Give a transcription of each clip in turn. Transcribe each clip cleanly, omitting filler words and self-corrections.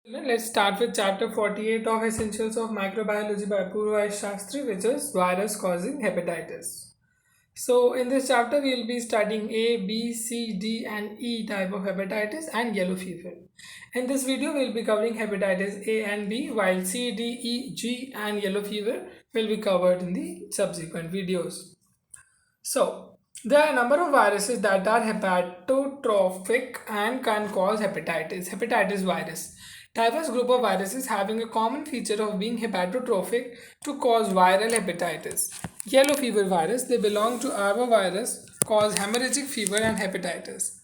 Let's start with chapter 48 of Essentials of Microbiology by Apurva Shastri, which is virus causing hepatitis. So, in this chapter, we will be studying A, B, C, D, and E type of hepatitis and yellow fever. In this video, we will be covering hepatitis A and B, while C, D, E, G, and yellow fever will be covered in the subsequent videos. So, there are a number of viruses that are hepatotrophic and can cause hepatitis. Hepatitis virus. Diverse group of viruses having a common feature of being hepatotrophic to cause viral hepatitis. Yellow fever virus, they belong to arbovirus, cause hemorrhagic fever and hepatitis.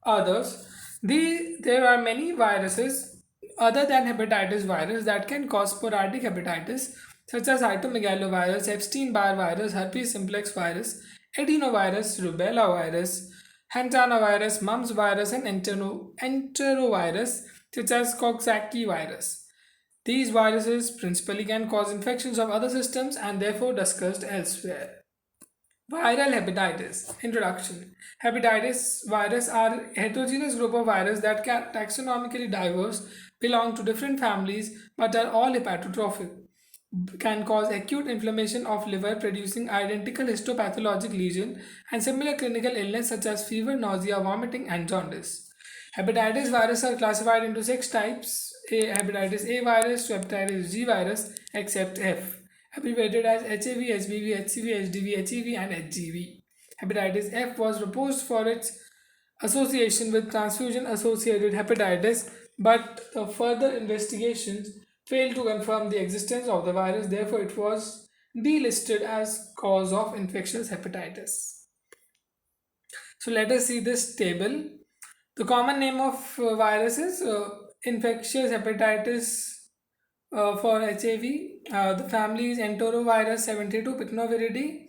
Others, there are many viruses other than hepatitis virus that can cause sporadic hepatitis such as cytomegalovirus, Epstein-Barr virus, herpes simplex virus, adenovirus, rubella virus, hantavirus, mumps virus, and enterovirus such as Coxsackie virus. These viruses principally can cause infections of other systems and therefore discussed elsewhere. Viral hepatitis. Introduction. Hepatitis virus are heterogeneous group of virus that can taxonomically diverse, belong to different families, but are all hepatotrophic. Can cause acute inflammation of liver producing identical histopathologic lesion and similar clinical illness such as fever, nausea, vomiting, and jaundice. Hepatitis virus are classified into six types: hepatitis A virus to hepatitis G virus, except F, abbreviated as HAV, HBV, HCV, HDV, HEV, and HGV. Hepatitis F was proposed for its association with transfusion associated hepatitis, but the further investigations failed to confirm the existence of the virus, therefore, it was delisted as cause of infectious hepatitis. So, let us see this table. The common name of viruses, infectious hepatitis for HAV. The family is Enterovirus 72 pycnoviridae.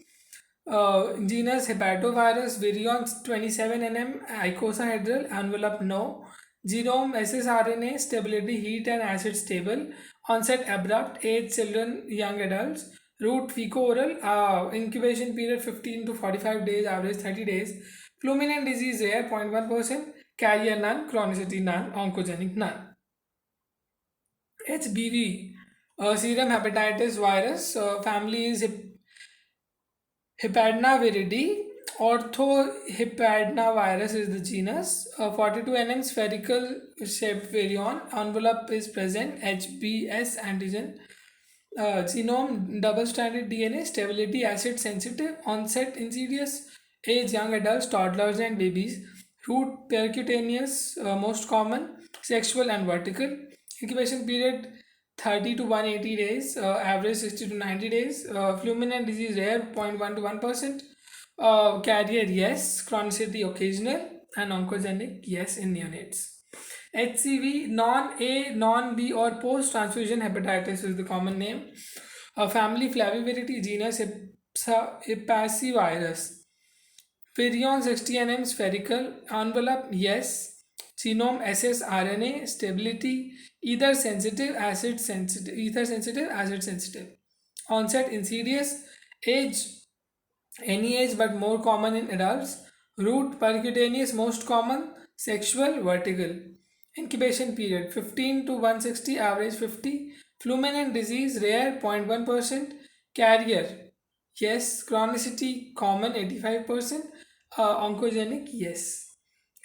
Genus Hepatovirus, virion 27 nm, icosahedral, envelope no. Genome ssRNA, stability heat and acid stable. Onset abrupt, age children, young adults. Route fecal-oral, incubation period 15 to 45 days, average 30 days. Fluminant disease rare 0.1%, carrier none, chronicity none, oncogenic none. HBV, serum hepatitis virus, family is Hepadnaviridae. Orthohepadnavirus is the genus. 42 nm spherical shaped virion. Envelope is present. HBS antigen. Genome double stranded DNA. Stability acid sensitive. Onset insidious. Age young adults, toddlers, and babies. Route percutaneous, most common. Sexual and vertical. Incubation period 30 to 180 days, average 60 to 90 days. Fluminant disease rare 0.1 to 1%. Carrier yes, chronicity occasional, and oncogenic yes in neonates. HCV, non-A, non-B, or post-transfusion hepatitis is the common name. Family Flaviviridi, genus Hepacivirus. Virion 60 nm spherical, envelope yes, genome ssRNA, stability either sensitive, acid sensitive. Onset insidious, age any age but more common in adults. Route percutaneous, most common. Sexual, vertical. Incubation period 15 to 160, average 50. Fluminant disease rare 0.1%. Carrier yes. Chronicity common 85%. Oncogenic yes.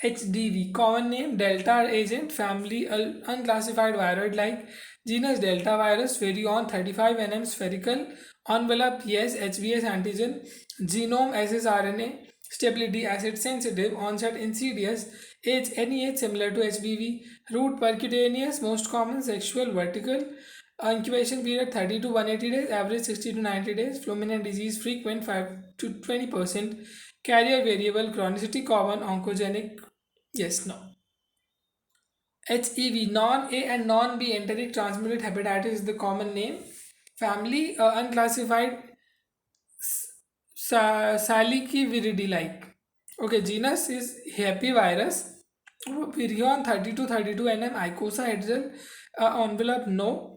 HDV, common name Delta agent, family unclassified viroid like, genus Delta virus, virion 35 nm spherical, envelope yes, HBS antigen, genome ssRNA, stability acid sensitive, onset insidious, age any age similar to HBV, route percutaneous, most common, sexual, vertical, incubation period 30 to 180 days, average 60 to 90 days, fluminant disease frequent 5 to 20%, carrier variable, chronicity common, oncogenic yes, no. HEV, non-A and non-B enteric transmitted hepatitis is the common name. Family, unclassified Saliciviridae like. Okay, genus is Hepivirus. Virion 30 to 32 nm, icosahedral, envelope no.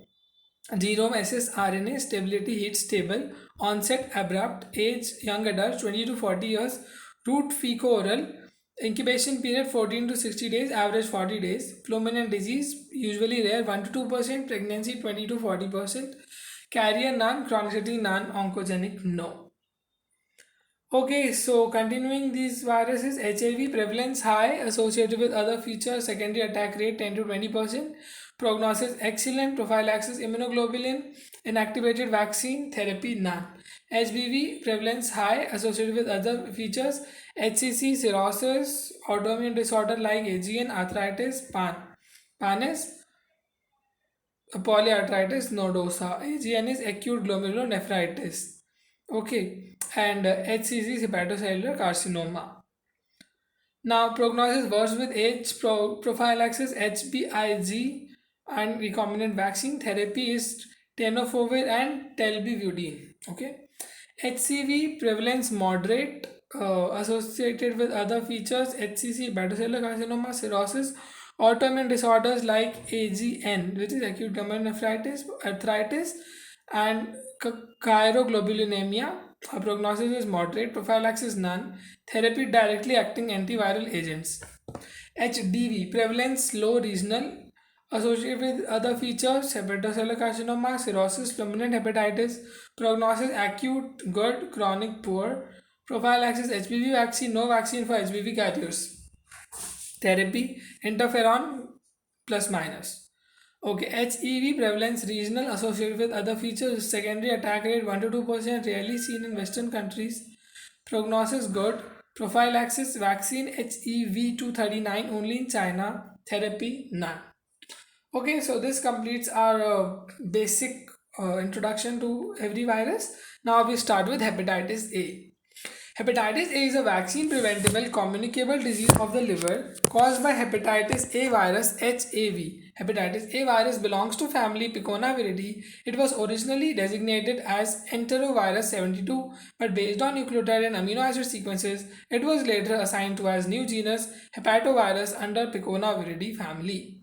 Genome ssRNA, stability heat stable, onset abrupt, age young adult 20 to 40 years, route fecal-oral, Incubation period 14 to 60 days, average 40 days. Fluminant disease usually rare 1 to 2%, pregnancy 20 to 40%. Carrier none, chronicity none, oncogenic no. Okay, so continuing these viruses, HIV prevalence high associated with other features, secondary attack rate 10 to 20%, prognosis excellent, prophylaxis immunoglobulin, inactivated vaccine, therapy none. HBV prevalence high associated with other features, HCC, cirrhosis, autoimmune disorder like AGN, arthritis, PANIS, polyarthritis nodosa. AGN is acute glomerulonephritis. Okay, and HCC is hepatocellular carcinoma. Now, prognosis worse with age, prophylaxis, HBIG, and recombinant vaccine therapy is tenofovir and telbivudine. Okay, HCV prevalence moderate, associated with other features HCC, hepatocellular carcinoma, cirrhosis, autoimmune disorders like AGN, which is acute glomerulonephritis, arthritis, and chiroglobulinemia. Prognosis is moderate, prophylaxis none, therapy directly acting antiviral agents. HDV prevalence low, regional, associated with other features hepatocellular carcinoma, cirrhosis, fulminant hepatitis. Prognosis acute good, chronic poor. Prophylaxis HPV vaccine, no vaccine for HPV carriers. Therapy interferon plus minus. Okay, HEV prevalence regional, associated with other features, secondary attack rate 1 to 2%, rarely seen in Western countries. Prognosis good. Prophylaxis vaccine HEV 239 only in China. Therapy none. Okay, so this completes our basic introduction to every virus. Now we start with hepatitis A. Hepatitis A is a vaccine preventable communicable disease of the liver caused by hepatitis A virus HAV. Hepatitis A virus belongs to family Piconaviridae. It was originally designated as enterovirus 72, but based on nucleotide and amino acid sequences, it was later assigned to as new genus Hepatovirus under Piconaviridae family.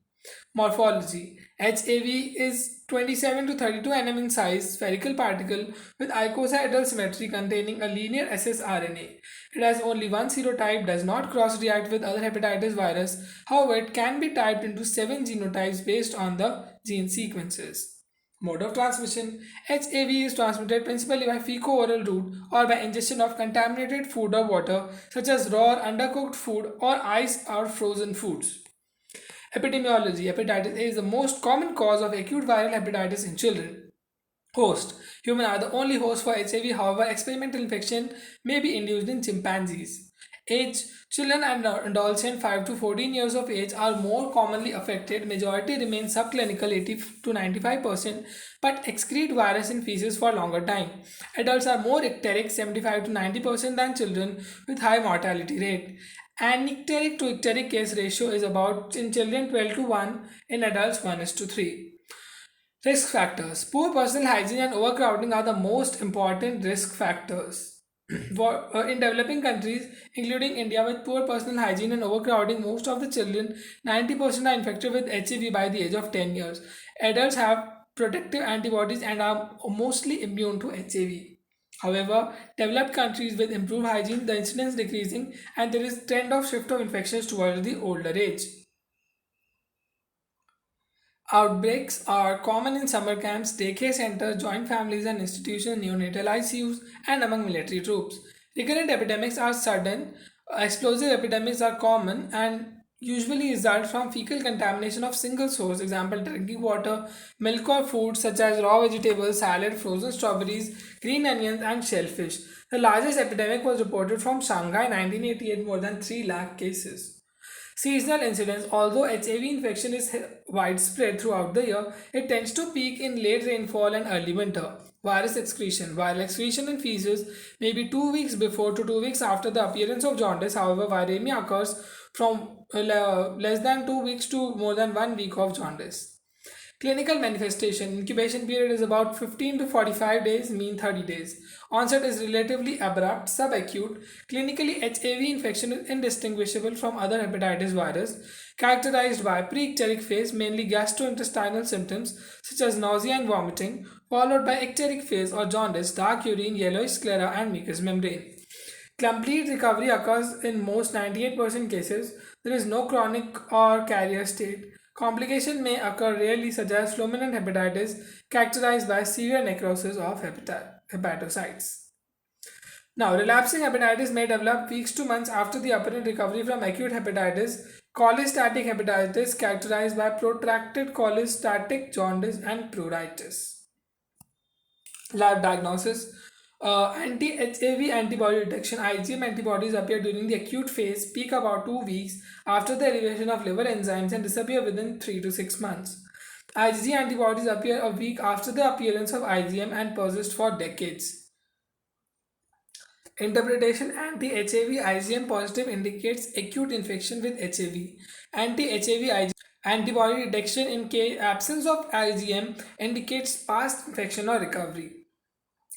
Morphology: HAV is 27 to 32 nm in size, spherical particle with icosahedral symmetry containing a linear ssRNA. It has only one serotype, does not cross-react with other hepatitis virus. However, it can be typed into 7 genotypes based on the gene sequences. Mode of transmission: HAV is transmitted principally by fecal-oral route or by ingestion of contaminated food or water such as raw or undercooked food or ice or frozen foods. Epidemiology: hepatitis A is the most common cause of acute viral hepatitis in children. Host: humans are the only host for HIV, however, experimental infection may be induced in chimpanzees. Age: children and adolescents 5 to 14 years of age are more commonly affected. Majority remain subclinical 80 to 95%, but excrete virus in feces for longer time. Adults are more icteric 75 to 90% than children with high mortality rate. Anicteric to icteric case ratio is about in children 12 to 1, in adults 1 is to 3. Risk factors: poor personal hygiene and overcrowding are the most important risk factors. In developing countries, including India, with poor personal hygiene and overcrowding, most of the children, 90%, are infected with HIV by the age of 10 years. Adults have protective antibodies and are mostly immune to HIV. However, developed countries with improved hygiene, the incidence decreasing, and there is trend of shift of infections towards the older age. Outbreaks are common in summer camps, daycare centers, joint families and institutions, neonatal ICUs, and among military troops. Recurrent epidemics are sudden. Explosive epidemics are common and usually result from fecal contamination of single source, example drinking water, milk or food such as raw vegetables, salad, frozen strawberries, green onions and shellfish. The largest epidemic was reported from Shanghai 1988, more than 3 lakh cases. Seasonal incidence: although HIV infection is widespread throughout the year, it tends to peak in late rainfall and early winter. Virus excretion: viral excretion in feces may be 2 weeks before to 2 weeks after the appearance of jaundice. However, viremia occurs from less than 2 weeks to more than 1 week of jaundice. Clinical manifestation: incubation period is about 15 to 45 days, mean 30 days. Onset is relatively abrupt, subacute. Clinically, HIV infection is indistinguishable from other hepatitis virus, characterized by pre-icteric phase, mainly gastrointestinal symptoms such as nausea and vomiting, followed by icteric phase or jaundice, dark urine, yellowish sclera, and mucous membrane. Complete recovery occurs in most 98% cases. There is no chronic or carrier state. Complication may occur rarely, such as fulminant hepatitis, characterized by severe necrosis of hepatocytes. Now, relapsing hepatitis may develop weeks to months after the apparent recovery from acute hepatitis. Cholestatic hepatitis, characterized by protracted cholestatic jaundice and pruritus. Lab diagnosis. Anti-HAV antibody detection IgM antibodies appear during the acute phase, peak about 2 weeks after the elevation of liver enzymes and disappear within 3 to 6 months. IgG antibodies appear a week after the appearance of IgM and persist for decades. Interpretation: anti-HAV IgM positive indicates acute infection with HAV. Anti-HAV IgM antibody detection in absence of IgM indicates past infection or recovery.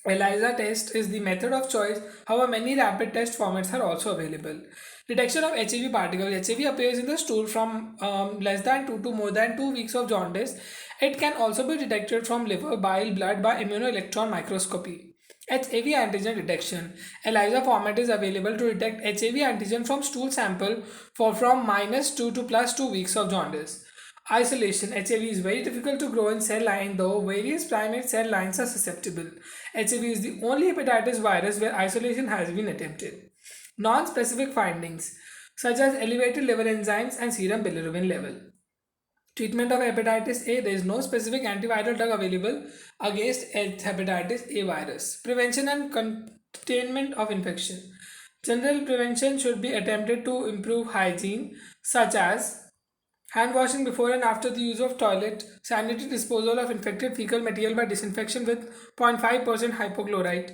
ELISA test is the method of choice. However, many rapid test formats are also available. Detection of HAV particles. HAV appears in the stool from less than 2 to more than 2 weeks of jaundice. It can also be detected from liver, bile, blood by immunoelectron microscopy. HAV antigen detection. ELISA format is available to detect HAV antigen from stool sample for from -2 to +2 weeks of jaundice. Isolation. HAV is very difficult to grow in cell line, though various primate cell lines are susceptible. HAV is the only hepatitis virus where isolation has been attempted. Non-specific findings such as elevated liver enzymes and serum bilirubin level. Treatment of hepatitis A. There is no specific antiviral drug available against hepatitis A virus. Prevention and containment of infection. General prevention should be attempted to improve hygiene, such as hand washing before and after the use of toilet, sanitary disposal of infected fecal material by disinfection with 0.5% hypochlorite,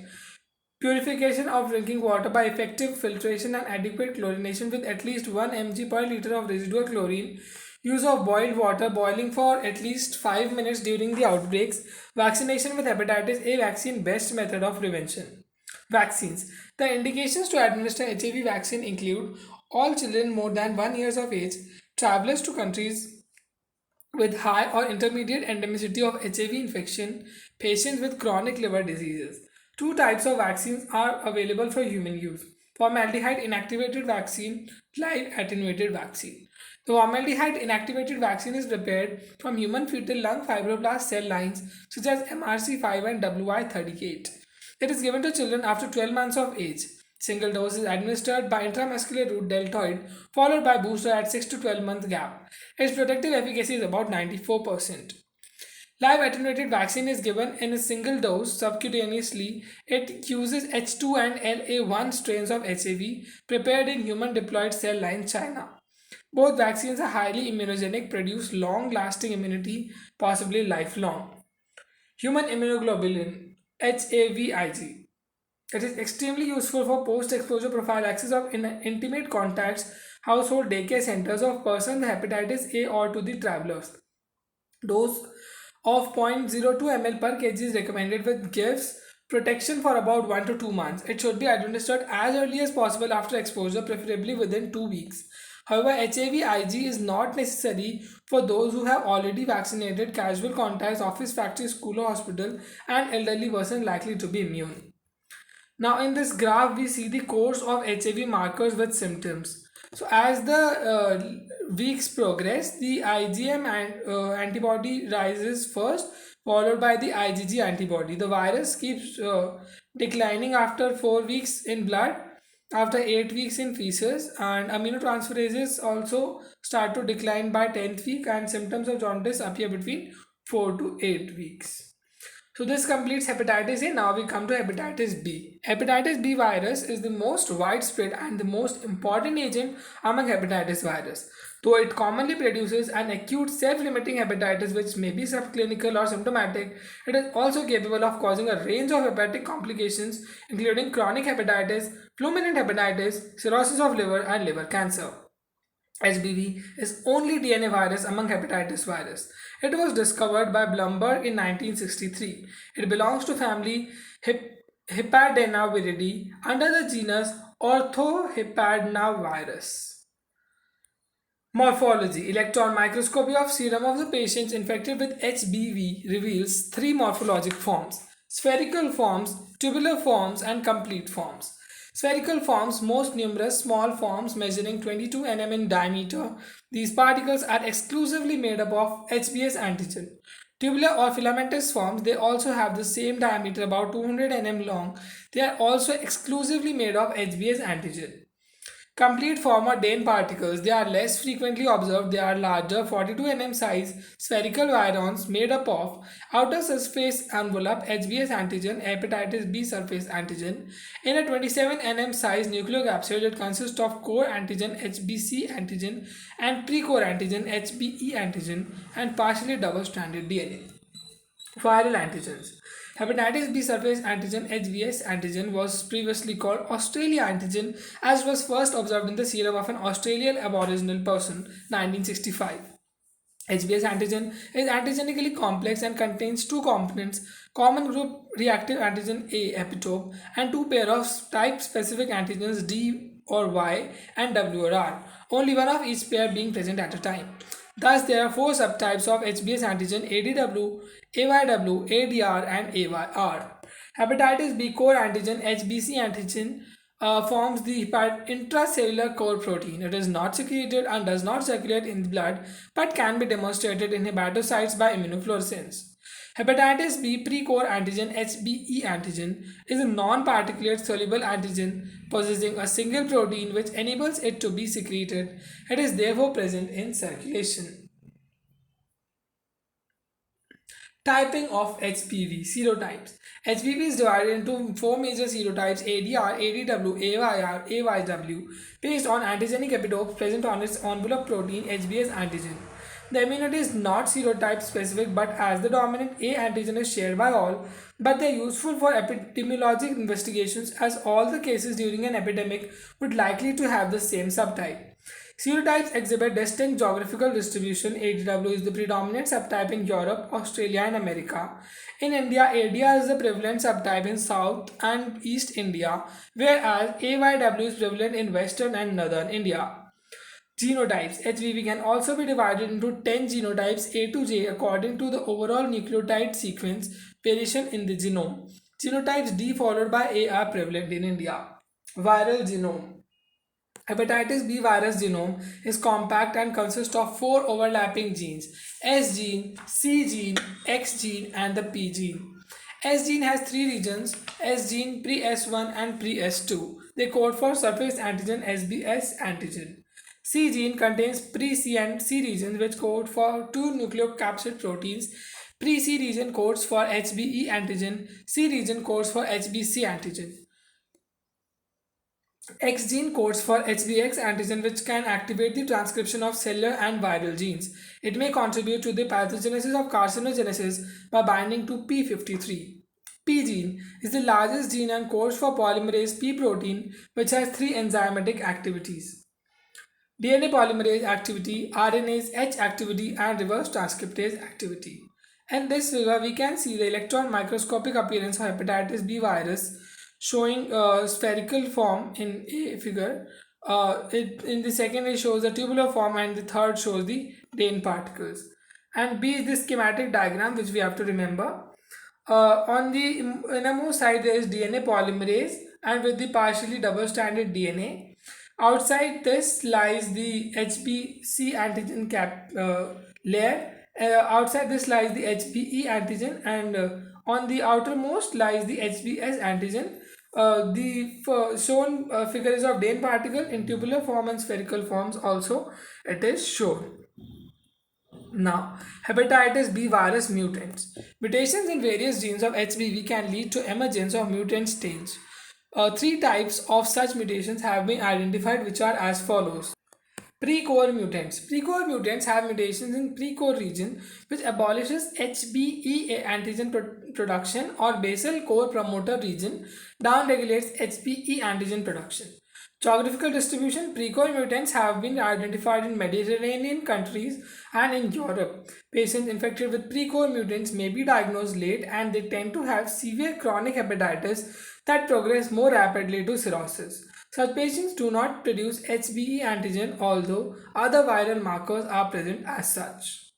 purification of drinking water by effective filtration and adequate chlorination with at least 1 mg per liter of residual chlorine, use of boiled water boiling for at least 5 minutes during the outbreaks, vaccination with hepatitis A vaccine best method of prevention. Vaccines. The indications to administer HIV vaccine include all children more than 1 year of age, travelers to countries with high or intermediate endemicity of HIV infection, patients with chronic liver diseases. Two types of vaccines are available for human use: formaldehyde inactivated vaccine, live attenuated vaccine. The formaldehyde inactivated vaccine is prepared from human fetal lung fibroblast cell lines such as MRC5 and WI38. It is given to children after 12 months of age. Single dose is administered by intramuscular route deltoid, followed by booster at 6 to 12 month gap. Its protective efficacy is about 94%. Live attenuated vaccine is given in a single dose subcutaneously. It uses H2 and LA1 strains of HIV prepared in human diploid cell line China. Both vaccines are highly immunogenic, produce long-lasting immunity, possibly lifelong. Human immunoglobulin HAVIG. It is extremely useful for post-exposure prophylaxis of intimate contacts, household daycare centers of persons with hepatitis A or to the travelers. Dose of 0.02 ml per kg is recommended, which gives protection for about 1 to 2 months. It should be administered as early as possible after exposure, preferably within 2 weeks. However, HIV-IG is not necessary for those who have already vaccinated, casual contacts, office, factory, school or hospital, and elderly person likely to be immune. Now in this graph we see the course of HIV markers with symptoms. So as the weeks progress, the IgM antibody rises first, followed by the IgG antibody. The virus keeps declining after 4 weeks in blood, after 8 weeks in feces, and aminotransferases also start to decline by 10th week, and symptoms of jaundice appear between 4 to 8 weeks. So this completes hepatitis A. Now we come to hepatitis B. Hepatitis B virus is the most widespread and the most important agent among hepatitis virus. Though it commonly produces an acute self-limiting hepatitis which may be subclinical or symptomatic, it is also capable of causing a range of hepatic complications including chronic hepatitis, fulminant hepatitis, cirrhosis of liver and liver cancer. HBV is only DNA virus among hepatitis virus. It was discovered by Blumberg in 1963. It belongs to family Hepadnaviride under the genus Orthohepadnavirus. Morphology. Electron microscopy of serum of the patients infected with HBV reveals three morphologic forms: spherical forms, tubular forms, and complete forms. Spherical forms, most numerous small forms measuring 22 nm in diameter. These particles are exclusively made up of HbS antigen. Tubular or filamentous forms, they also have the same diameter, about 200 nm long. They are also exclusively made of HbS antigen. Complete form or Dane particles, they are less frequently observed. They are larger, 42 nm size, spherical virions made up of outer surface envelope HbS antigen, hepatitis B surface antigen, in a 27 nm size nucleocapsid. It consists of core antigen HbC antigen and pre-core antigen HbE antigen and partially double-stranded DNA. Viral antigens. Hepatitis B surface antigen HBS antigen was previously called Australia antigen as was first observed in the serum of an Australian Aboriginal person 1965. HBS antigen is antigenically complex and contains two components, common group reactive antigen A epitope and two pair of type specific antigens D or Y and W or R, only one of each pair being present at a time. Thus, there are four subtypes of HBS antigen ADW, AYW, ADR, and AYR. Hepatitis B core antigen HBC antigen forms the intracellular core protein. It is not secreted and does not circulate in the blood but can be demonstrated in hepatocytes by immunofluorescence. Hepatitis B pre-core antigen HBE antigen is a non-particulate soluble antigen possessing a single protein which enables it to be secreted. It is therefore present in circulation. Typing of HPV serotypes. HPV is divided into four major serotypes ADR, ADW, AYR, AYW based on antigenic epitopes present on its envelope protein HBS antigen. The immunity is not serotype specific but as the dominant A antigen is shared by all, but they are useful for epidemiologic investigations as all the cases during an epidemic would likely to have the same subtype. Serotypes exhibit distinct geographical distribution. ADW is the predominant subtype in Europe, Australia, and America. In India, ADR is the prevalent subtype in South and East India, whereas AYW is prevalent in Western and Northern India. Genotypes. HPV can also be divided into 10 genotypes A to J according to the overall nucleotide sequence variation in the genome. Genotypes D followed by A are prevalent in India. Viral genome. Hepatitis B virus genome is compact and consists of four overlapping genes: S gene, C gene, X gene, and the P gene. S gene has three regions: S gene, pre-S1 and pre-S2. They code for surface antigen SBS antigen. C gene contains pre-C and C regions which code for two nucleocapsid proteins. Pre-C region codes for HBE antigen, C region codes for HBC antigen. X gene codes for HBX antigen which can activate the transcription of cellular and viral genes. It may contribute to the pathogenesis of carcinogenesis by binding to P53. P gene is the largest gene and codes for polymerase P protein which has three enzymatic activities: DNA polymerase activity, RNase H activity, and reverse transcriptase activity. In this figure, we can see the electron microscopic appearance of hepatitis B virus showing spherical form in a figure. In the second, it shows the tubular form, and the third shows the Dane particles. And B is the schematic diagram which we have to remember. On the innermost side, there is DNA polymerase, and with the partially double-stranded DNA. Outside this lies the HBC antigen cap layer. Outside this lies the HBE antigen, and on the outermost lies the HBS antigen. The shown figure is of Dane particle in tubular form and spherical forms also it is shown. Now, hepatitis B virus mutants. Mutations in various genes of HBV can lead to emergence of mutant stage. Three types of such mutations have been identified which are as follows. Pre-core mutants. Pre-core mutants have mutations in pre-core region which abolishes HBE antigen production or basal core promoter region downregulates HBE antigen production. Geographical distribution. Pre-core mutants have been identified in Mediterranean countries and in Europe. Patients infected with pre-core mutants may be diagnosed late and they tend to have severe chronic hepatitis that progress more rapidly to cirrhosis. Such patients do not produce HBE antigen although other viral markers are present as such.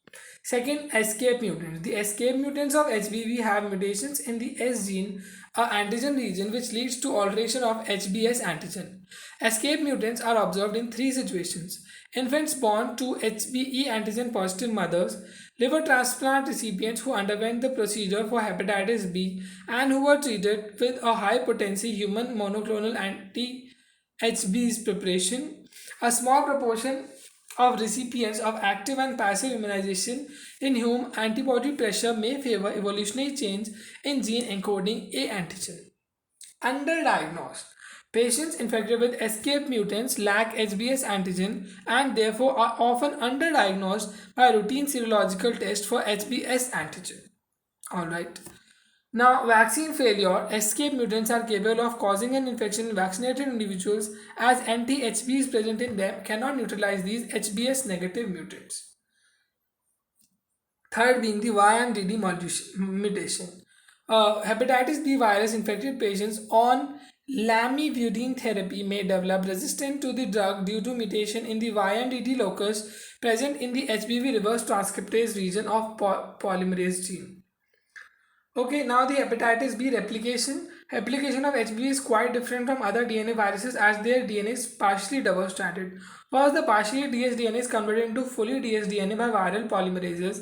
Second, escape mutants. The escape mutants of HBV have mutations in the S gene, a antigen region which leads to alteration of HBs antigen. Escape mutants are observed in three situations: infants born to HBe antigen positive mothers, liver transplant recipients who underwent the procedure for hepatitis B and who were treated with a high potency human monoclonal anti HBs preparation, a small proportion of recipients of active and passive immunization in whom antibody pressure may favor evolutionary change in gene encoding A antigen. Underdiagnosed. Patients infected with escape mutants lack HBs antigen and therefore are often underdiagnosed by routine serological test for HBs antigen. Alright. Now, vaccine failure. Escape mutants are capable of causing an infection in vaccinated individuals as anti-HBs present in them cannot neutralize these HBs negative mutants. Third being the YMDD mutation. Hepatitis B virus infected patients on lamivudine therapy may develop resistance to the drug due to mutation in the YMDD locus present in the HBV reverse transcriptase region of polymerase gene. Okay, now the hepatitis B replication. Replication of HBV is quite different from other DNA viruses as their DNA is partially double-stranded. First, the partially dsDNA is converted into fully dsDNA by viral polymerases,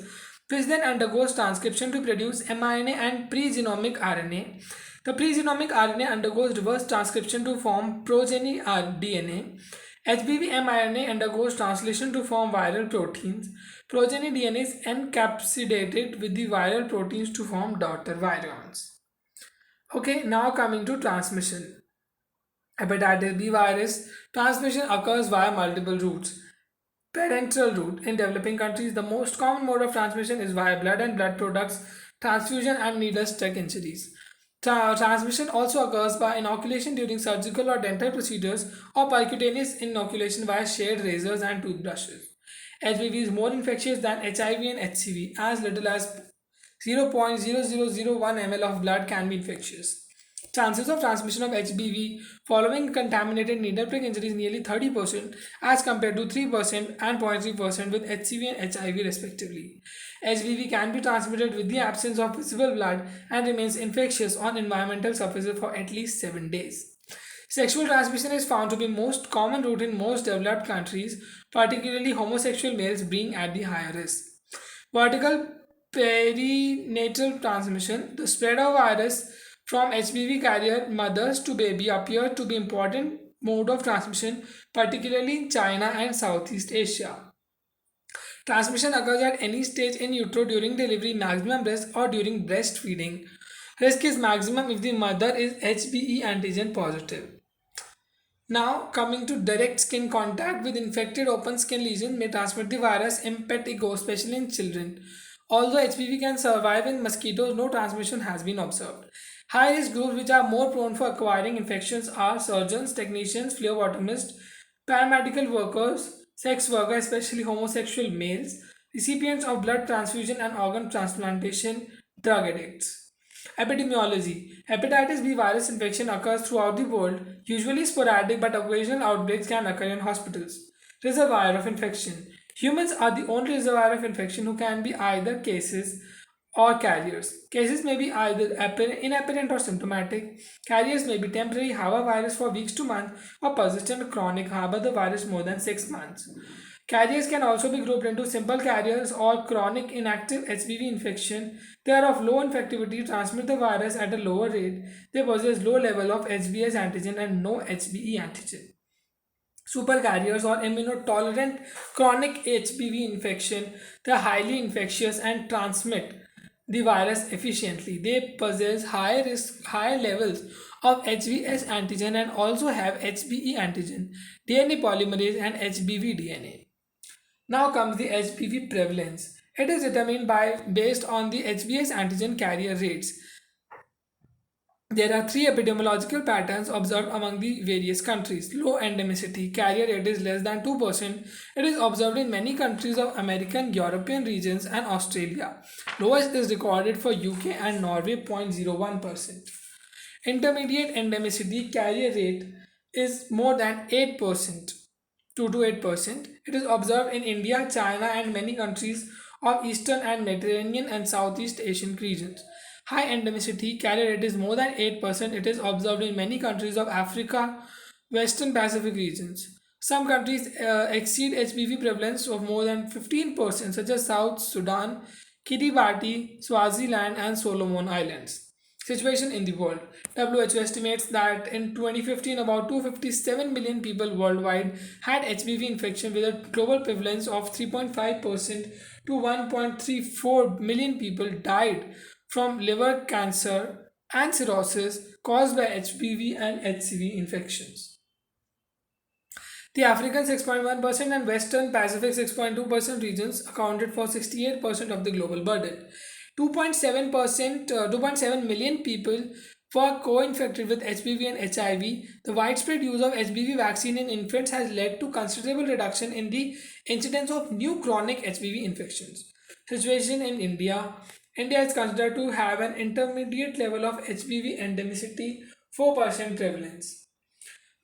which then undergoes transcription to produce mRNA and pre-genomic RNA. The pre-genomic RNA undergoes reverse transcription to form progeny DNA. HBV mRNA undergoes translation to form viral proteins. Progeny DNA is encapsulated with the viral proteins to form daughter virions. Okay, now coming to transmission. Hepatitis B virus transmission occurs via multiple routes. Parenteral route. In developing countries, the most common mode of transmission is via blood and blood products, transfusion, and needle stick injuries. Transmission also occurs by inoculation during surgical or dental procedures or percutaneous inoculation via shared razors and toothbrushes. HBV is more infectious than HIV and HCV. As little as 0.0001 ml of blood can be infectious. Chances of transmission of HBV following contaminated needle prick injury is nearly 30% as compared to 3% and 0.3% with HCV and HIV respectively. HBV can be transmitted with the absence of visible blood and remains infectious on environmental surfaces for at least 7 days. Sexual transmission is found to be most common route in most developed countries, particularly homosexual males being at the higher risk. Vertical perinatal transmission. The spread of virus from HBV carrier mothers to baby appear to be important mode of transmission, particularly in China and Southeast Asia. Transmission occurs at any stage in utero during delivery, maximum risk, or during breastfeeding. Risk is maximum if the mother is HBe antigen positive. Now, coming to direct skin contact with infected open skin lesion may transmit the virus impetigo, especially in children. Although HPV can survive in mosquitoes, no transmission has been observed. High risk groups which are more prone for acquiring infections are surgeons, technicians, phlebotomists, paramedical workers, sex workers, especially homosexual males, recipients of blood transfusion and organ transplantation, drug addicts. Epidemiology. Hepatitis B virus infection occurs throughout the world, usually sporadic but occasional outbreaks can occur in hospitals. Reservoir of infection. Humans are the only reservoir of infection who can be either cases or carriers. Cases may be either inapparent or symptomatic. Carriers may be temporary, have a virus for weeks to months, or persistent or chronic, harbor the virus more than 6 months. Carriers can also be grouped into simple carriers or chronic inactive HBV infection. They are of low infectivity, transmit the virus at a lower rate. They possess low level of HBs antigen and no HBe antigen. Supercarriers or immunotolerant chronic HBV infection, they are highly infectious and transmit the virus efficiently. They possess high levels of HBs antigen and also have HBe antigen, DNA polymerase and HBV DNA. Now comes the HBV prevalence. It is determined based on the HBs antigen carrier rates. There are three epidemiological patterns observed among the various countries. Low endemicity, carrier rate is less than 2%. It is observed in many countries of American, European regions and Australia. Lowest is recorded for UK and Norway 0.01%. Intermediate endemicity carrier rate is more than 8%. 2 to 8%. It is observed in India, China, and many countries of Eastern and Mediterranean and Southeast Asian regions. High endemicity carrier rate is more than 8%. It is observed in many countries of Africa, Western Pacific regions. Some countries exceed HPV prevalence of more than 15%, such as South Sudan, Kiribati, Swaziland, and Solomon Islands. Situation in the world. WHO estimates that in 2015, about 257 million people worldwide had HPV infection with a global prevalence of 3.5% to 1.34 million people died from liver cancer and cirrhosis caused by HPV and HCV infections. The African 6.1% and Western Pacific 6.2% regions accounted for 68% of the global burden. 2.7 million people were co-infected with HPV and HIV. The widespread use of HPV vaccine in infants has led to considerable reduction in the incidence of new chronic HPV infections. Situation in India. India is considered to have an intermediate level of HPV endemicity, 4% prevalence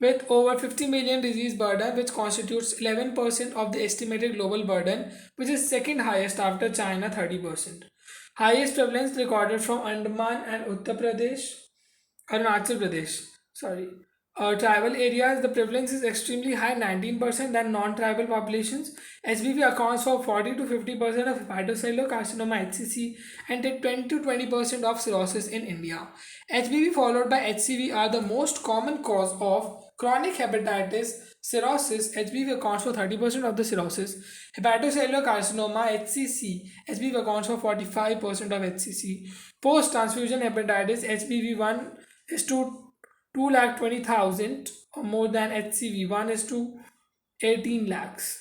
with over 50 million disease burden, which constitutes 11% of the estimated global burden, which is second highest after China, 30%. Highest prevalence recorded from Andaman and Arunachal Pradesh. Sorry. Tribal areas, the prevalence is extremely high, 19% than non-tribal populations. HPV accounts for 40 to 50% of hepatocellular carcinoma (HCC) and 10 to 20% of cirrhosis in India. HPV followed by HCV are the most common cause of chronic hepatitis. Cirrhosis, HPV accounts for 30% of the cirrhosis. Hepatocellular carcinoma (HCC), HPV accounts for 45% of HCC. Post-transfusion hepatitis, HPV 1 is to 2,20,000 or more than HCV 1 is to 18 lakhs.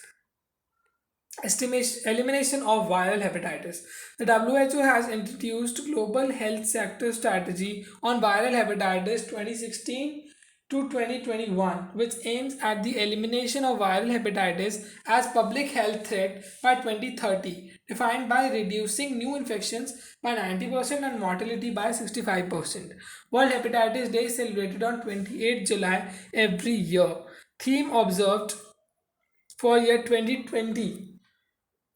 Estimation elimination of viral hepatitis. The WHO has introduced global health sector strategy on viral hepatitis 2016 to 2021, which aims at the elimination of viral hepatitis as public health threat by 2030, defined by reducing new infections by 90% and mortality by 65%. World Hepatitis Day is celebrated on 28 July every year. Theme observed for year 2020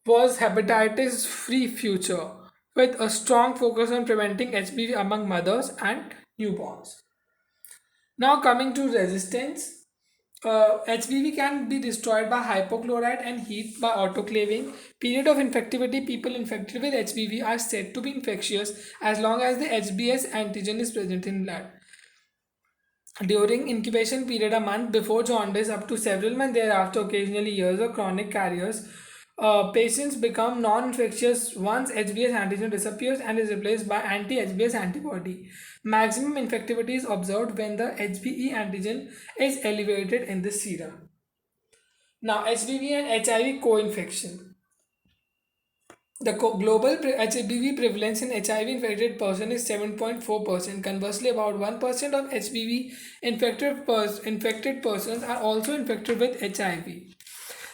was hepatitis free future with a strong focus on preventing HPV among mothers and newborns. Now coming to resistance, HPV can be destroyed by hypochlorite and heat by autoclaving. Period of infectivity, people infected with HPV are said to be infectious as long as the HBs antigen is present in blood. During incubation period, a month before jaundice up to several months thereafter, occasionally years of chronic carriers, patients become non-infectious once HBs antigen disappears and is replaced by anti-HBs antibody. Maximum infectivity is observed when the HBe antigen is elevated in the serum. Now, HBV and HIV co-infection. The global HBV prevalence in HIV infected person is 7.4%. Conversely, about 1% of HBV infected persons are also infected with HIV.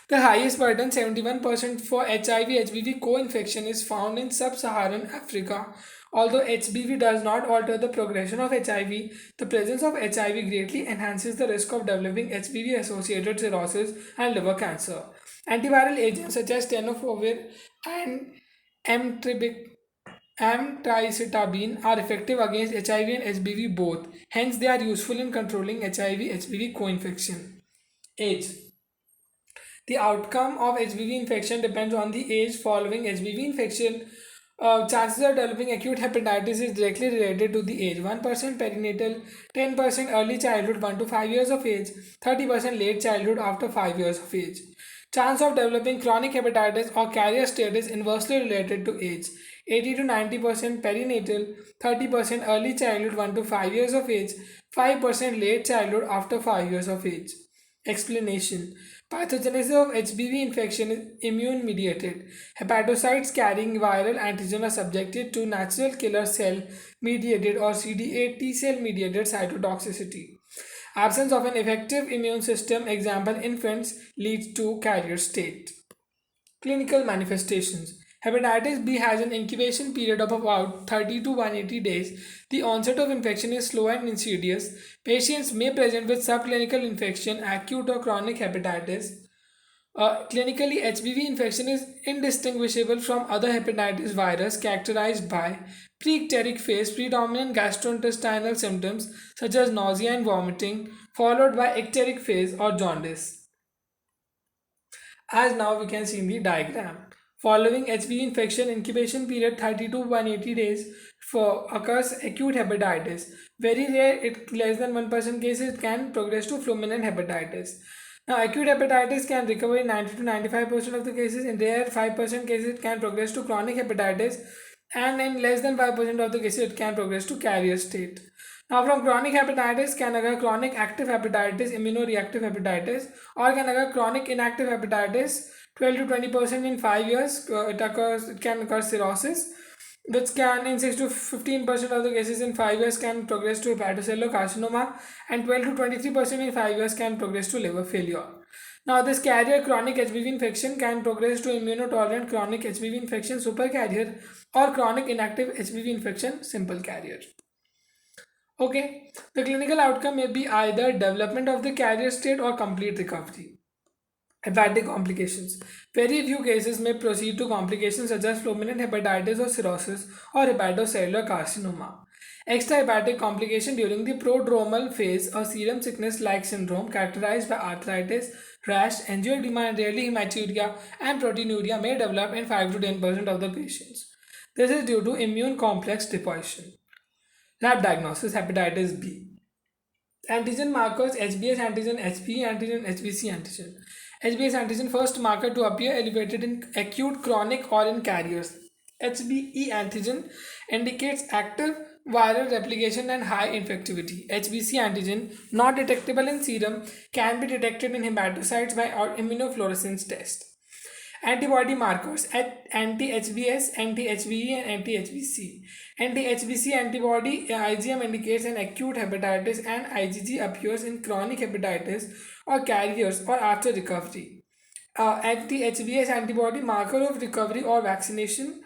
The highest burden, 71% for HIV-HBV co-infection, is found in sub-Saharan Africa. Although HBV does not alter the progression of HIV, the presence of HIV greatly enhances the risk of developing HBV-associated cirrhosis and liver cancer. Antiviral agents such as tenofovir and amtricitabine are effective against HIV and HBV both. Hence, they are useful in controlling HIV-HBV co-infection. Age. The outcome of HBV infection depends on the age following HBV infection. Chances of developing acute hepatitis is directly related to the age. 1% perinatal, 10% early childhood 1 to 5 years of age, 30% late childhood after 5 years of age. Chance of developing chronic hepatitis or carrier state is inversely related to age. 80 to 90% perinatal, 30% early childhood 1 to 5 years of age, 5% late childhood after 5 years of age. Explanation. Pathogenesis of HBV infection is immune mediated. Hepatocytes carrying viral antigen are subjected to natural killer cell mediated or CD8 T cell mediated cytotoxicity. Absence of an effective immune system, example infants, leads to carrier state. Clinical manifestations. Hepatitis B has an incubation period of about 30 to 180 days. The onset of infection is slow and insidious. Patients may present with subclinical infection, acute or chronic hepatitis. Clinically, HBV infection is indistinguishable from other hepatitis virus characterized by preecteric phase, predominant gastrointestinal symptoms such as nausea and vomiting, followed by ecteric phase or jaundice. As now we can see in the diagram. Following HBV infection, incubation period 30 to 180 days for occurs acute hepatitis. Very rare, it less than 1% cases can progress to fulminant hepatitis. Now, acute hepatitis can recover in 90 to 95% of the cases. In rare 5% cases, it can progress to chronic hepatitis, and in less than 5% of the cases, it can progress to carrier state. Now, from chronic hepatitis can occur chronic active hepatitis, immunoreactive hepatitis, or can occur chronic inactive hepatitis. 12 to 20% in 5 years, it can occur cirrhosis, which can in 6 to 15% of the cases in 5 years can progress to hepatocellular carcinoma, and 12 to 23% in 5 years can progress to liver failure. Now, this carrier chronic HBV infection can progress to immunotolerant chronic HBV infection supercarrier or chronic inactive HBV infection simple carrier. Okay, the clinical outcome may be either development of the carrier state or complete recovery. Hepatic complications. Very few cases may proceed to complications such as fulminant hepatitis or cirrhosis or hepatocellular carcinoma. Extrahepatic complication during the prodromal phase, a serum sickness like syndrome characterized by arthritis, rash, angioedema, and rarely hematuria and proteinuria may develop in 5 to 10% of the patients. This is due to immune complex depletion. Lab diagnosis hepatitis B. Antigen markers HBs antigen, HBe antigen, HBc antigen. HBs antigen first marker to appear elevated in acute, chronic, or in carriers. HBe antigen indicates active viral replication and high infectivity. HBc antigen, not detectable in serum, can be detected in hematocytes by immunofluorescence test. Antibody markers at anti-HBs, anti-HBe, and anti-HBc. Anti-HBc antibody IgM indicates an acute hepatitis, and IgG appears in chronic hepatitis or carriers or after recovery. Anti-HBs antibody marker of recovery or vaccination.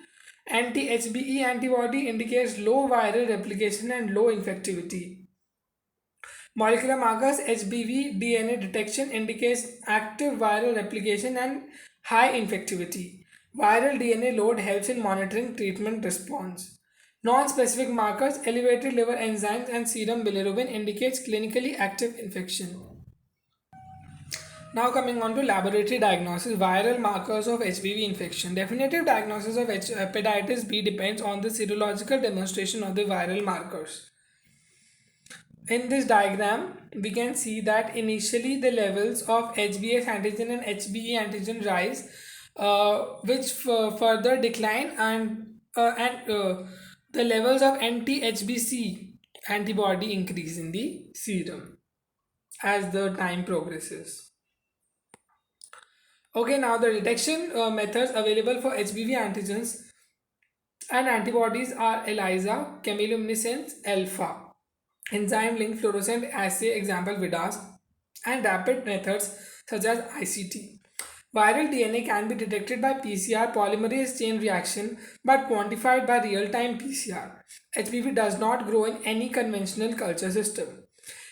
Anti-HBe antibody indicates low viral replication and low infectivity. Molecular markers HBV DNA detection indicates active viral replication and high infectivity. Viral DNA load helps in monitoring treatment response. Non-specific markers elevated liver enzymes and serum bilirubin indicates clinically active infection. Now coming on to laboratory diagnosis, viral markers of HBV infection. Definitive diagnosis of hepatitis B depends on the serological demonstration of the viral markers. In this diagram, we can see that initially the levels of HBs antigen and HBe antigen rise, which further decline, and the levels of anti-HBc antibody increase in the serum as the time progresses. Okay, now the detection methods available for HBV antigens and antibodies are ELISA, chemiluminescence, alpha, enzyme linked fluorescent assay, example VIDAS, and rapid methods such as ICT. Viral DNA can be detected by PCR polymerase chain reaction but quantified by real-time PCR. HBV does not grow in any conventional culture system.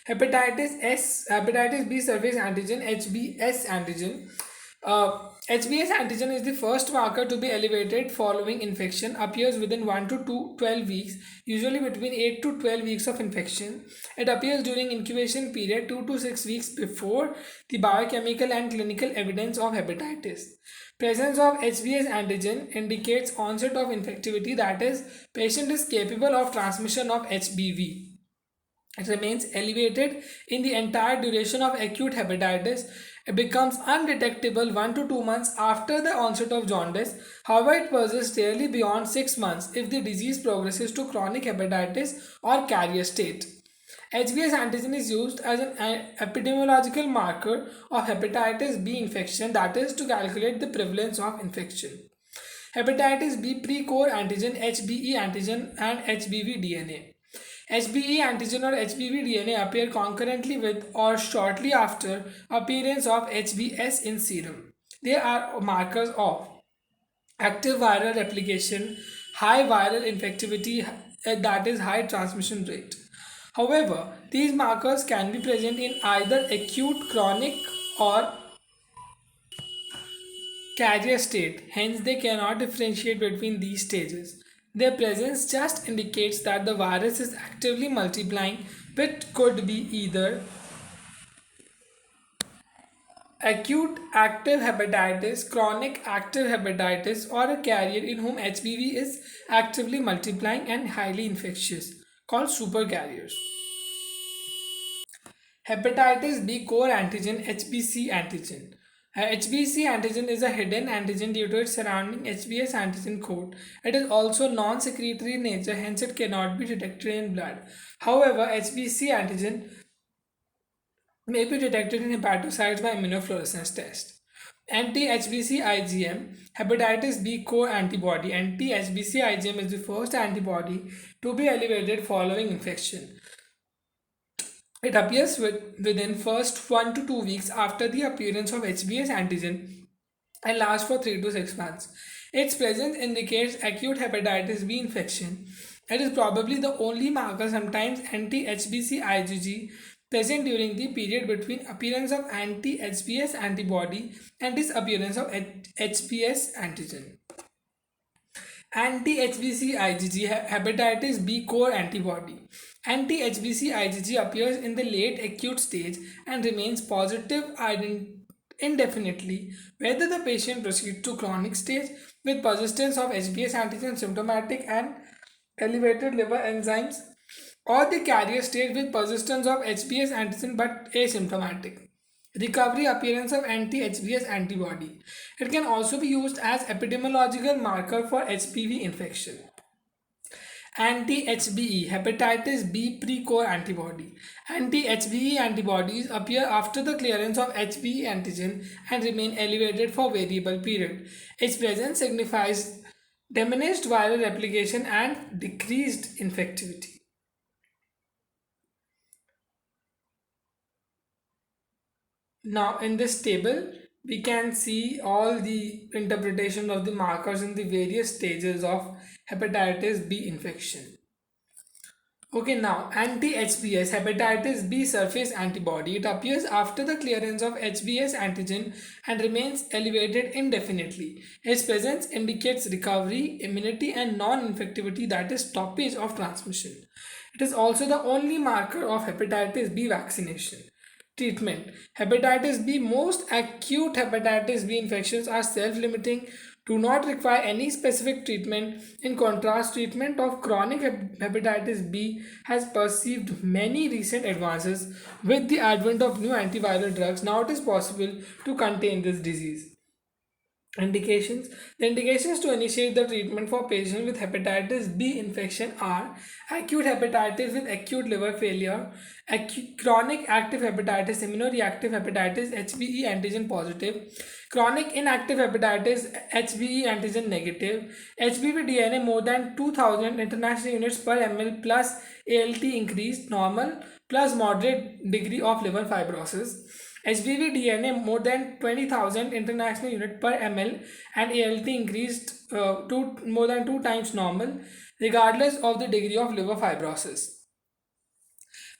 Hepatitis B surface antigen, HBs antigen. HBs antigen is the first marker to be elevated following infection, appears within 1 to 12 weeks, usually between 8 to 12 weeks of infection. It appears during incubation period 2 to 6 weeks before the biochemical and clinical evidence of hepatitis. Presence of HBs antigen indicates onset of infectivity, that is, patient is capable of transmission of HBV. It remains elevated in the entire duration of acute hepatitis. It becomes undetectable 1 to 2 months after the onset of jaundice. However, it persists rarely beyond 6 months if the disease progresses to chronic hepatitis or carrier state. HBs antigen is used as an epidemiological marker of hepatitis B infection, that is, to calculate the prevalence of infection. Hepatitis B pre-core antigen, HBe antigen, and HBV DNA. HBe antigen or HBV DNA appear concurrently with or shortly after appearance of HBs in serum. They are markers of active viral replication, high viral infectivity, that is high transmission rate. However, these markers can be present in either acute, chronic, or carrier state, hence they cannot differentiate between these stages. Their presence just indicates that the virus is actively multiplying, which could be either acute active hepatitis, chronic active hepatitis, or a carrier in whom HBV is actively multiplying and highly infectious, called supercarriers. Hepatitis B core antigen HBC antigen. HBC antigen is a hidden antigen due to its surrounding HBs antigen code. It is also non-secretory in nature, hence it cannot be detected in blood. However, HBC antigen may be detected in hepatocytes by immunofluorescence test. Anti-HBC IgM, hepatitis B core antibody. Anti-HBC IgM is the first antibody to be elevated following infection. It appears within first 1 to 2 weeks after the appearance of HBs antigen and lasts for 3 to 6 months. Its presence indicates acute hepatitis B infection. It is probably the only marker, sometimes anti-HBC IgG, present during the period between appearance of anti-HBs antibody and disappearance of HBs antigen. Anti-HBC IgG hepatitis B core antibody. Anti-HBC IgG appears in the late acute stage and remains positive indefinitely whether the patient proceeds to chronic stage with persistence of HBs antigen symptomatic and elevated liver enzymes, or the carrier stage with persistence of HBs antigen but asymptomatic. Recovery appearance of anti-HBs antibody. It can also be used as epidemiological marker for HPV infection. Anti-HBE hepatitis B pre-core antibody. Anti-HBE antibodies appear after the clearance of HBE antigen and remain elevated for variable period. Its presence signifies diminished viral replication and decreased infectivity. Now in this table, we can see all the interpretation of the markers in the various stages of hepatitis B infection. Okay, now anti-HBs hepatitis B surface antibody. It appears after the clearance of HBs antigen and remains elevated indefinitely. Its presence indicates recovery, immunity, and non-infectivity, that is stoppage of transmission. It is also the only marker of hepatitis B vaccination. Treatment. Hepatitis B. Most acute hepatitis B infections are self-limiting, do not require any specific treatment. In contrast, treatment of chronic hepatitis B has perceived many recent advances. With the advent of new antiviral drugs, now it is possible to contain this disease. Indications. The indications to initiate the treatment for patients with hepatitis B infection are acute hepatitis with acute liver failure, chronic active hepatitis, immunoreactive hepatitis, HBe antigen positive, chronic inactive hepatitis, HBe antigen negative, HBV DNA more than 2000 international units per ml plus ALT increased normal plus moderate degree of liver fibrosis. HBV DNA more than 20,000 international unit per ml and ALT increased to more than 2 times normal regardless of the degree of liver fibrosis.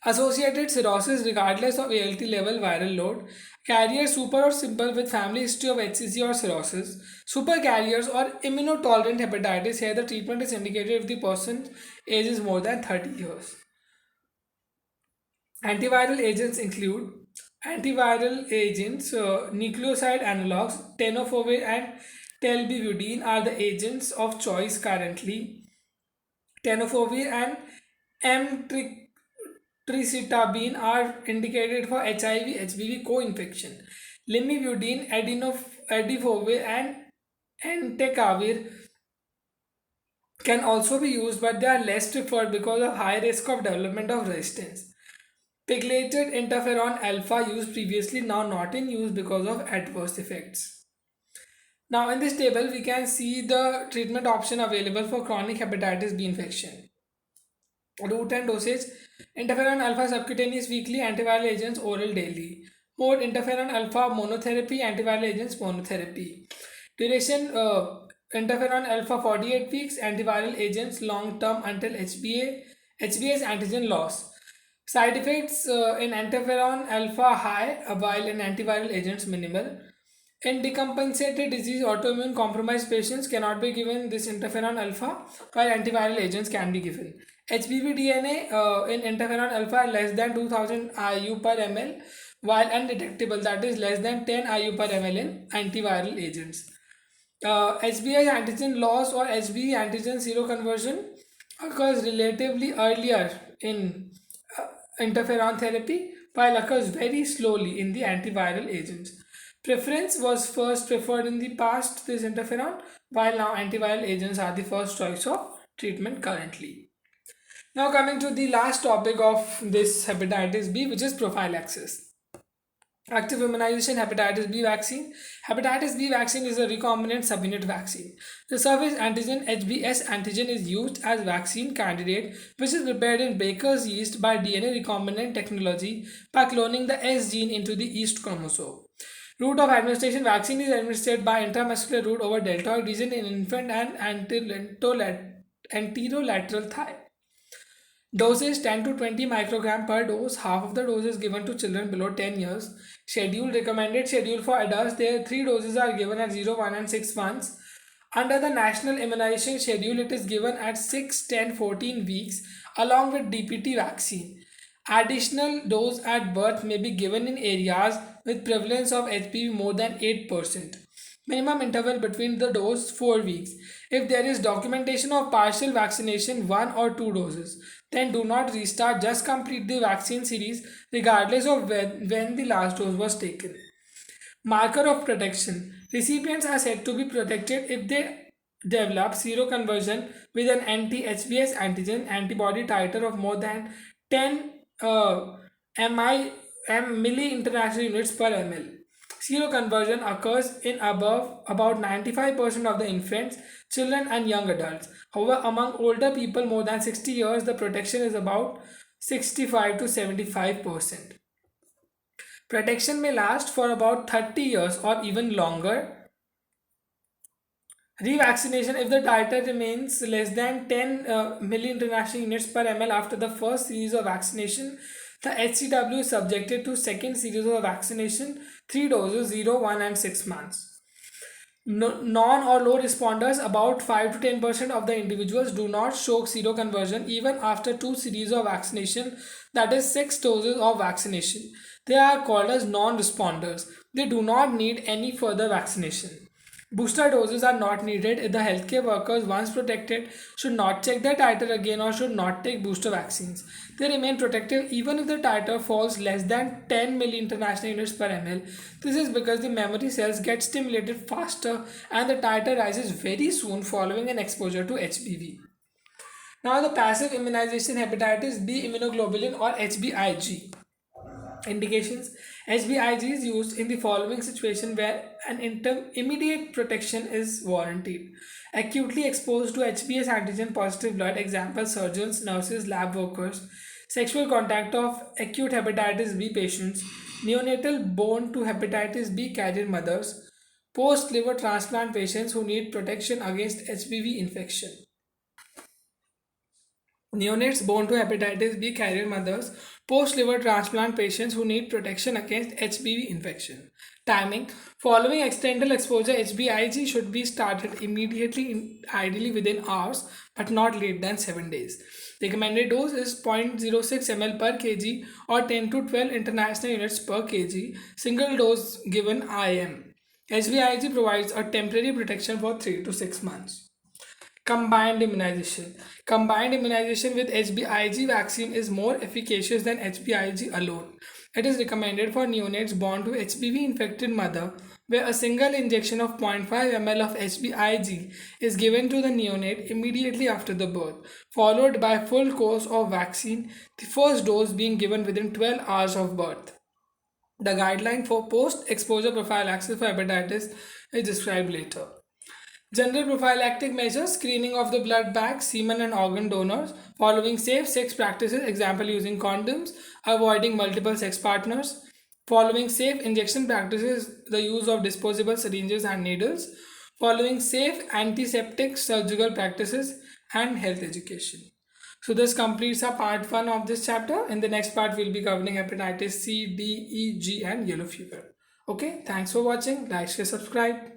Associated cirrhosis regardless of ALT level viral load. Carrier super or simple with family history of HCC or cirrhosis. Super carriers or immunotolerant hepatitis. Here the treatment is indicated if the person's age is more than 30 years. Antiviral agents include nucleoside analogs, tenofovir and telbivudine are the agents of choice currently. Tenofovir and emtricitabine are indicated for HIV, HBV co-infection. Limivudine, adifovir and entecavir can also be used, but they are less preferred because of high risk of development of resistance. Pegylated interferon alpha used previously, now not in use because of adverse effects. Now in this table we can see the treatment option available for chronic hepatitis B infection. Route and dosage: interferon alpha subcutaneous weekly, antiviral agents oral daily. Mode: interferon alpha monotherapy, antiviral agents monotherapy. Duration: interferon alpha 48 weeks, antiviral agents long term until HBs antigen loss. Side effects in interferon alpha high while in antiviral agents minimal. In decompensated disease, autoimmune compromised patients cannot be given this interferon alpha, while antiviral agents can be given. HBV DNA in interferon alpha are less than 2000 IU per ml, while undetectable, that is less than 10 IU per ml in antiviral agents. HBI antigen loss or HBE antigen seroconversion occurs relatively earlier in interferon therapy, while occurs very slowly in the antiviral agents. Preference was first preferred in the past, this interferon, while now antiviral agents are the first choice of treatment currently. Now, coming to the last topic of this hepatitis B, which is prophylaxis. Active immunization hepatitis B vaccine. Hepatitis B vaccine is a recombinant subunit vaccine. The surface antigen HBs antigen is used as vaccine candidate, which is prepared in baker's yeast by DNA recombinant technology by cloning the S gene into the yeast chromosome. Route of administration: vaccine is administered by intramuscular route over deltoid region in infant and anterolateral thigh. Dosage 10 to 20 microgram per dose. Half of the dose is given to children below 10 years. Schedule: recommended schedule for adults. There 3 doses are given at 0, 1 and 6 months. Under the national immunization schedule, it is given at 6, 10, 14 weeks along with DPT vaccine. Additional dose at birth may be given in areas with prevalence of HPV more than 8%. Minimum interval between the dose 4 weeks. If there is documentation of partial vaccination 1 or 2 doses, then do not restart, just complete the vaccine series regardless of when the last dose was taken. Marker of protection: recipients are said to be protected if they develop seroconversion with an anti-HBs antigen antibody titer of more than 10 milli international units per ml. Seroconversion occurs in above about 95% of the infants, children, and young adults. However, among older people more than 60 years, the protection is about 65 to 75%. Protection may last for about 30 years or even longer. Revaccination: if the titer remains less than 10 milli international units per ml after the first series of vaccination, the HCW is subjected to second series of vaccination, 3 doses, 0, 1 and 6 months. Non or low responders: about 5 to 10% of the individuals do not show seroconversion even after 2 series of vaccination, that is 6 doses of vaccination. They are called as non-responders. They do not need any further vaccination. Booster doses are not needed. The healthcare workers, once protected, should not check their titer again or should not take booster vaccines. They remain protective even if the titer falls less than 10 milli international units per ml. This is because the memory cells get stimulated faster and the titer rises very soon following an exposure to HPV. Now, the passive immunization hepatitis B immunoglobulin or HBIG. Indications: HBIG is used in the following situation where an immediate protection is warranted. Acutely exposed to HBs antigen positive blood, example surgeons, nurses, lab workers. Sexual contact of acute hepatitis B patients. Neonatal born to hepatitis B carrier mothers. Post liver transplant patients who need protection against HBV infection. Neonates born to hepatitis B carrier mothers, post liver transplant patients who need protection against HBV infection. Timing: following accidental exposure, HBIG should be started immediately, ideally within hours, but not late than 7 days. Recommended dose is 0.06 ml per kg or 10 to 12 international units per kg, single dose given IM. HBIG provides a temporary protection for 3 to 6 months. Combined immunization. Combined immunization with HBIG vaccine is more efficacious than HBIG alone. It is recommended for neonates born to HPV infected mother, where a single injection of 0.5 ml of HBIG is given to the neonate immediately after the birth, followed by full course of vaccine, the first dose being given within 12 hours of birth. The guideline for post-exposure prophylaxis for hepatitis is described later. General prophylactic measures: screening of the blood bank, semen and organ donors, following safe sex practices, example using condoms, avoiding multiple sex partners, following safe injection practices, the use of disposable syringes and needles, following safe antiseptic surgical practices, and health education. So this completes our part 1 of this chapter. In the next part, we'll be covering hepatitis C, D, E, G and yellow fever. Okay, thanks for watching. Like, share, subscribe.